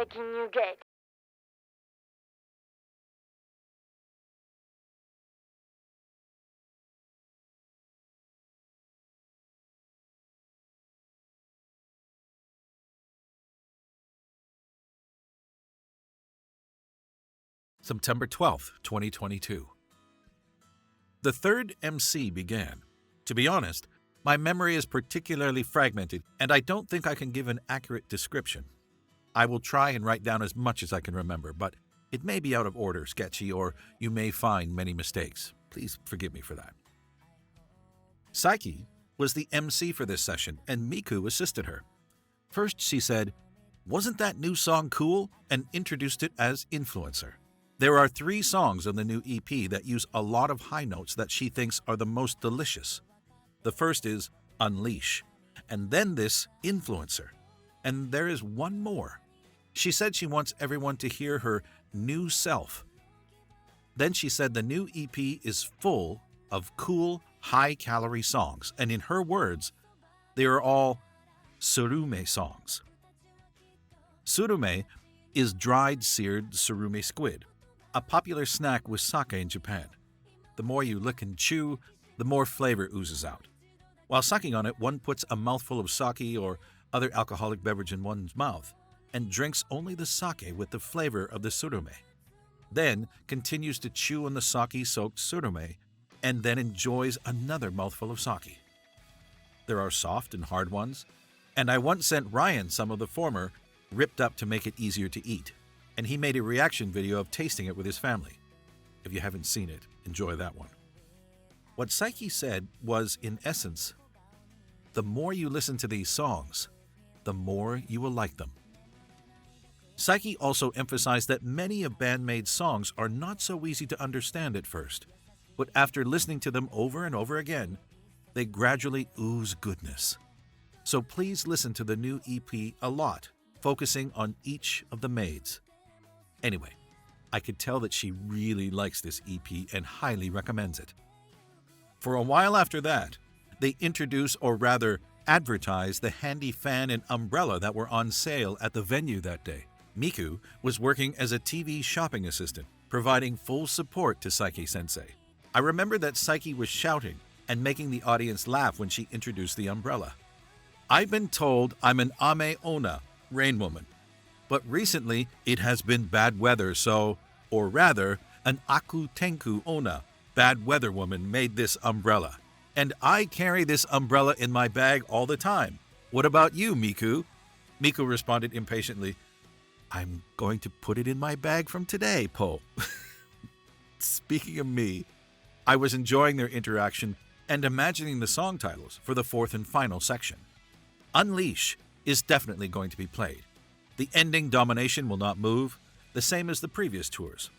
making you gay. September 12th, 2022. The third MC began. To be honest, my memory is particularly fragmented, and I don't think I can give an accurate description. I will try and write down as much as I can remember, but it may be out of order, sketchy, or you may find many mistakes. Please forgive me for that. Saiki was the MC for this session, and Miku assisted her. First, she said, "Wasn't that new song cool?" and introduced it as Influencer. There are 3 songs on the new EP that use a lot of high notes that she thinks are the most delicious. The first is Unleash, and then this Influencer. And there is one more. She said she wants everyone to hear her new self. Then she said the new EP is full of cool, high-calorie songs, and in her words, they are all surume songs. Surume is dried seared surume squid, a popular snack with sake in Japan. The more you lick and chew, the more flavor oozes out. While sucking on it, one puts a mouthful of sake or other alcoholic beverage in one's mouth and drinks only the sake with the flavor of the surume. Then continues to chew on the sake-soaked surume and then enjoys another mouthful of sake. There are soft and hard ones, and I once sent Ryan some of the former, ripped up to make it easier to eat, and he made a reaction video of tasting it with his family. If you haven't seen it, enjoy that one. What Saiki said was, in essence, the more you listen to these songs, the more you will like them. Saiki also emphasized that many of BAND-MAID's songs are not so easy to understand at first, but after listening to them over and over again, they gradually ooze goodness. So please listen to the new EP a lot, focusing on each of the maids. Anyway, I could tell that she really likes this EP and highly recommends it. For a while after that, they introduced, or rather advertised, the handy fan and umbrella that were on sale at the venue that day. Miku was working as a TV shopping assistant, providing full support to Saiki-sensei. I remember that Saiki was shouting and making the audience laugh when she introduced the umbrella. I've been told I'm an Ame Ona, rain woman. But recently, it has been bad weather, so, or rather, an Aku Tenku Ona, bad weather woman, made this umbrella. And I carry this umbrella in my bag all the time. What about you, Miku? Miku responded impatiently, I'm going to put it in my bag from today, Po. Speaking of me, I was enjoying their interaction and imagining the song titles for the 4th and final section. Unleash is definitely going to be played. The ending Domination will not move, the same as the previous tours.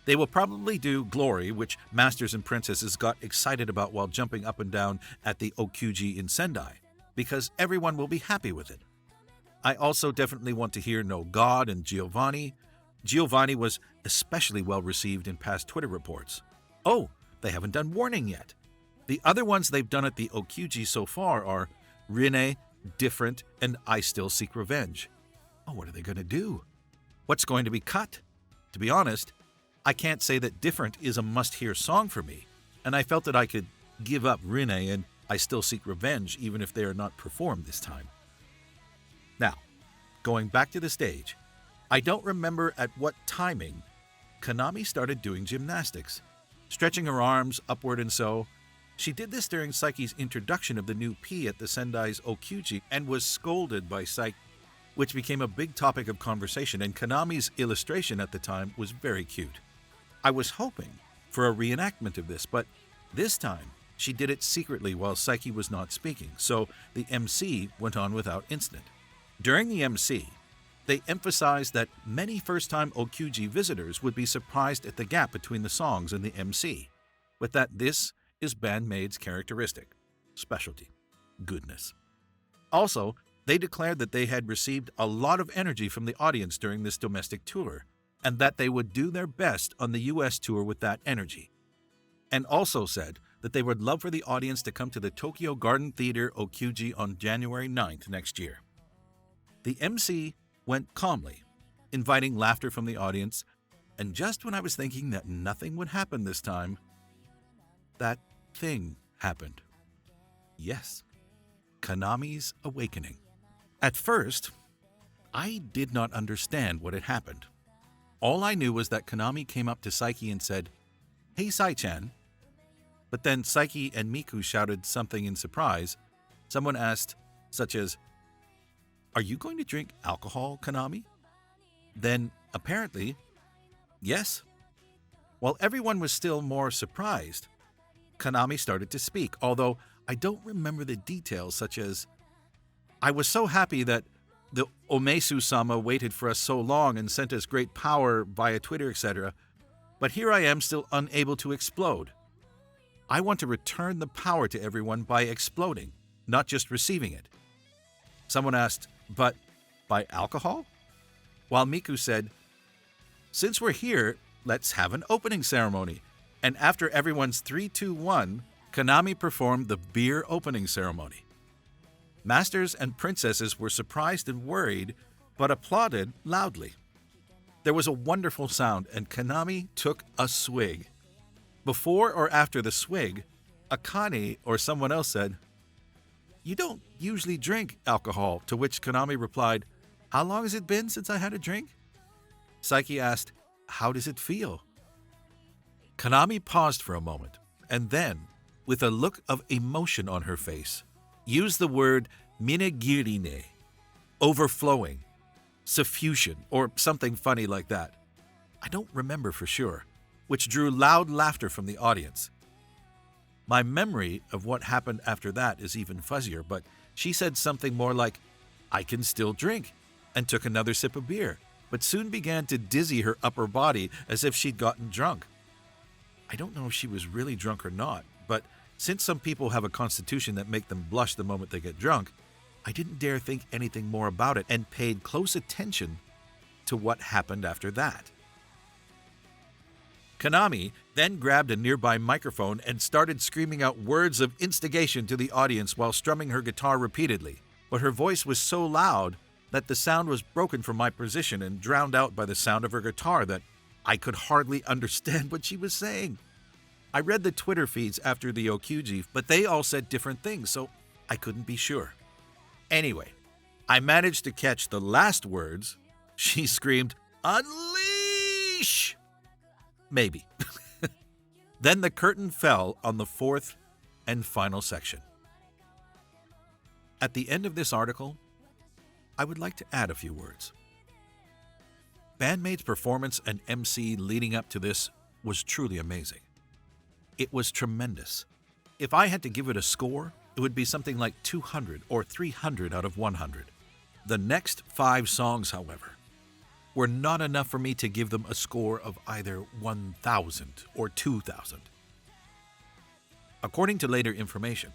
They will probably do Glory, which Masters and Princesses got excited about while jumping up and down at the Okuji in Sendai, because everyone will be happy with it. I also definitely want to hear No God and Giovanni. Giovanni was especially well received in past Twitter reports. Oh, they haven't done Warning yet. The other ones they've done at the Okuji so far are Rine, Different, and I Still Seek Revenge. Oh, what are they going to do? What's going to be cut? To be honest, I can't say that Different is a must-hear song for me, and I felt that I could give up Rine and I Still Seek Revenge even if they are not performed this time. Now, going back to the stage, I don't remember at what timing Konami started doing gymnastics, stretching her arms upward and so. She did this during Saiki's introduction of the new P at the Sendai's Okuji and was scolded by Saiki, which became a big topic of conversation, and Konami's illustration at the time was very cute. I was hoping for a reenactment of this, but this time she did it secretly while Saiki was not speaking, so the MC went on without incident. During the MC, they emphasized that many first-time Okuji visitors would be surprised at the gap between the songs and the MC, but that this is BAND-MAID's characteristic, specialty, goodness. Also, they declared that they had received a lot of energy from the audience during this domestic tour, and that they would do their best on the US tour with that energy. And also said that they would love for the audience to come to the Tokyo Garden Theater Okuji on January 9th next year. The MC went calmly, inviting laughter from the audience, and just when I was thinking that nothing would happen this time, that thing happened. Yes, Konami's awakening. At first, I did not understand what had happened. All I knew was that Konami came up to Saiki and said, "Hey, Sai-chan." But then Saiki and Miku shouted something in surprise. Someone asked, such as, "Are you going to drink alcohol, Konami?" Then, apparently, yes. While everyone was still more surprised, Konami started to speak, although I don't remember the details, such as, "I was so happy that the Omesu-sama waited for us so long and sent us great power via Twitter, etc. But here I am still unable to explode. I want to return the power to everyone by exploding, not just receiving it." Someone asked, "But by alcohol?" While Miku said, "Since we're here, let's have an opening ceremony." And after everyone's 3, 2, 1, Konami performed the beer opening ceremony. Masters and princesses were surprised and worried, but applauded loudly. There was a wonderful sound, and Konami took a swig. Before or after the swig, Akane or someone else said, "You don't usually drink alcohol," to which Konami replied, "How long has it been since I had a drink?" Saiki asked, "How does it feel?" Konami paused for a moment, and then, with a look of emotion on her face, used the word minegirine, overflowing, suffusion, or something funny like that. I don't remember for sure, which drew loud laughter from the audience. My memory of what happened after that is even fuzzier, but she said something more like, "I can still drink," and took another sip of beer, but soon began to dizzy her upper body as if she'd gotten drunk. I don't know if she was really drunk or not, but since some people have a constitution that make them blush the moment they get drunk, I didn't dare think anything more about it and paid close attention to what happened after that. Konami then grabbed a nearby microphone and started screaming out words of instigation to the audience while strumming her guitar repeatedly, but her voice was so loud that the sound was broken from my position and drowned out by the sound of her guitar that I could hardly understand what she was saying. I read the Twitter feeds after the Okuji, but they all said different things, so I couldn't be sure. Anyway, I managed to catch the last words. She screamed, "Unleash!" Maybe. Then the curtain fell on the fourth and final section. At the end of this article, I would like to add a few words. BAND-MAID's performance and MC leading up to this was truly amazing. It was tremendous. If I had to give it a score, it would be something like 200 or 300 out of 100. The next 5 songs, however, were not enough for me to give them a score of either 1,000 or 2,000. According to later information,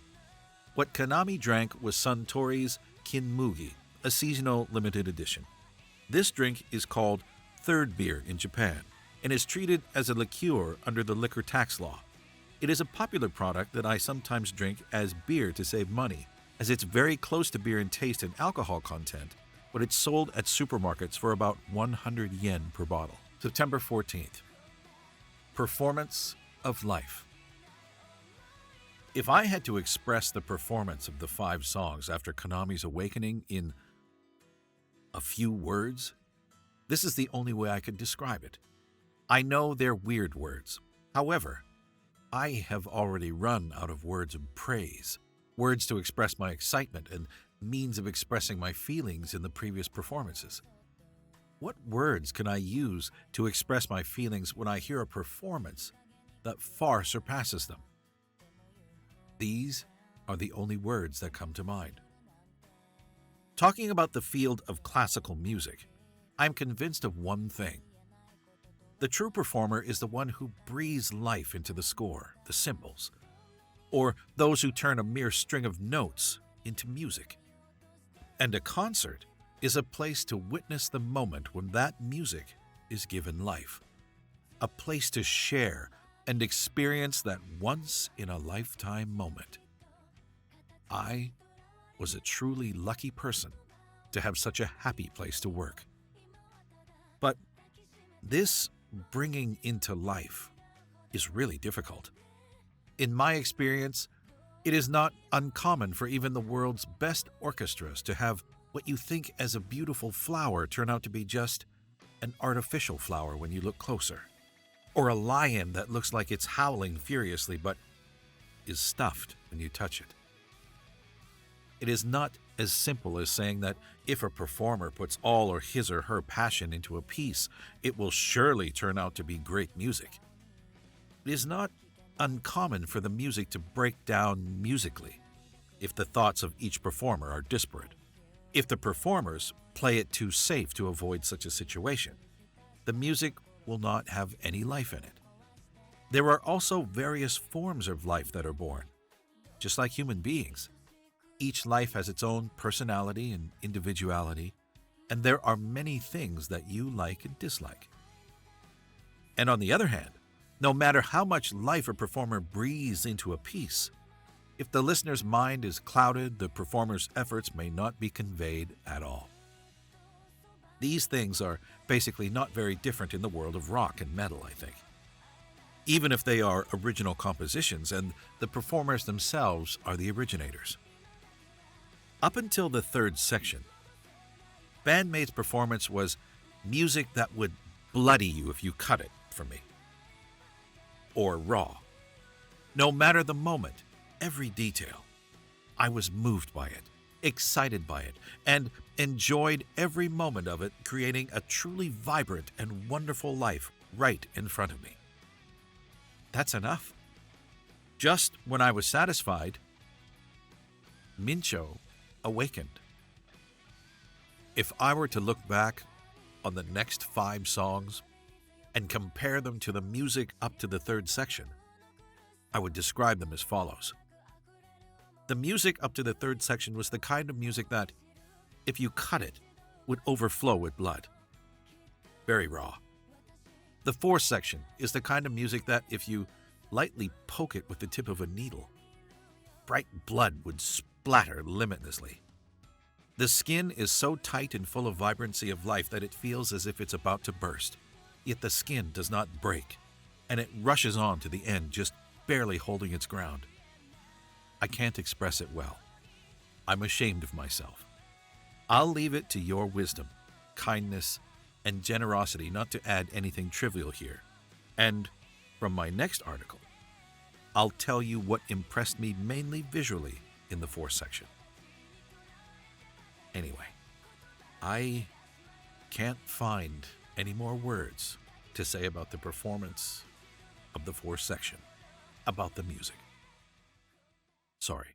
what Konami drank was Suntory's Kinmugi, a seasonal limited edition. This drink is called third beer in Japan and is treated as a liqueur under the liquor tax law. It is a popular product that I sometimes drink as beer to save money, as it's very close to beer in taste and alcohol content, but it's sold at supermarkets for about 100 yen per bottle. September 14th. Performance of life. If I had to express the performance of the 5 songs after Konami's awakening in a few words, this is the only way I could describe it. I know they're weird words. However, I have already run out of words of praise, words to express my excitement and means of expressing my feelings in the previous performances. What words can I use to express my feelings when I hear a performance that far surpasses them? These are the only words that come to mind. Talking about the field of classical music, I'm convinced of one thing. The true performer is the one who breathes life into the score, the cymbals, or those who turn a mere string of notes into music. And a concert is a place to witness the moment when that music is given life, a place to share and experience that once-in-a-lifetime moment. I was a truly lucky person to have such a happy place to work. But this bringing into life is really difficult. In my experience, it is not uncommon for even the world's best orchestras to have what you think as a beautiful flower turn out to be just an artificial flower when you look closer, or a lion that looks like it's howling furiously but is stuffed when you touch it. It is not as simple as saying that if a performer puts all or his or her passion into a piece, it will surely turn out to be great music. It is not uncommon for the music to break down musically if the thoughts of each performer are disparate. If the performers play it too safe to avoid such a situation, the music will not have any life in it. There are also various forms of life that are born. Just like human beings, each life has its own personality and individuality, and there are many things that you like and dislike. And on the other hand, no matter how much life a performer breathes into a piece, if the listener's mind is clouded, the performer's efforts may not be conveyed at all. These things are basically not very different in the world of rock and metal, I think. Even if they are original compositions and the performers themselves are the originators. Up until the third section, BAND-MAID's performance was music that would bloody you if you cut it for me. Or raw. No matter the moment, every detail, I was moved by it, excited by it, and enjoyed every moment of it, creating a truly vibrant and wonderful life right in front of me. That's enough. Just when I was satisfied, Mincho awakened. If I were to look back on the next 5 songs and compare them to the music up to the third section, I would describe them as follows. The music up to the third section was the kind of music that, if you cut it, would overflow with blood. Very raw. The fourth section is the kind of music that, if you lightly poke it with the tip of a needle, bright blood would splatter limitlessly. The skin is so tight and full of vibrancy of life that it feels as if it's about to burst, yet the skin does not break, and it rushes on to the end, just barely holding its ground. I can't express it well. I'm ashamed of myself. I'll leave it to your wisdom, kindness, and generosity not to add anything trivial here. And from my next article, I'll tell you what impressed me mainly visually in the fourth section. Anyway, I can't find any more words to say about the performance of the fourth section, about the music. Sorry.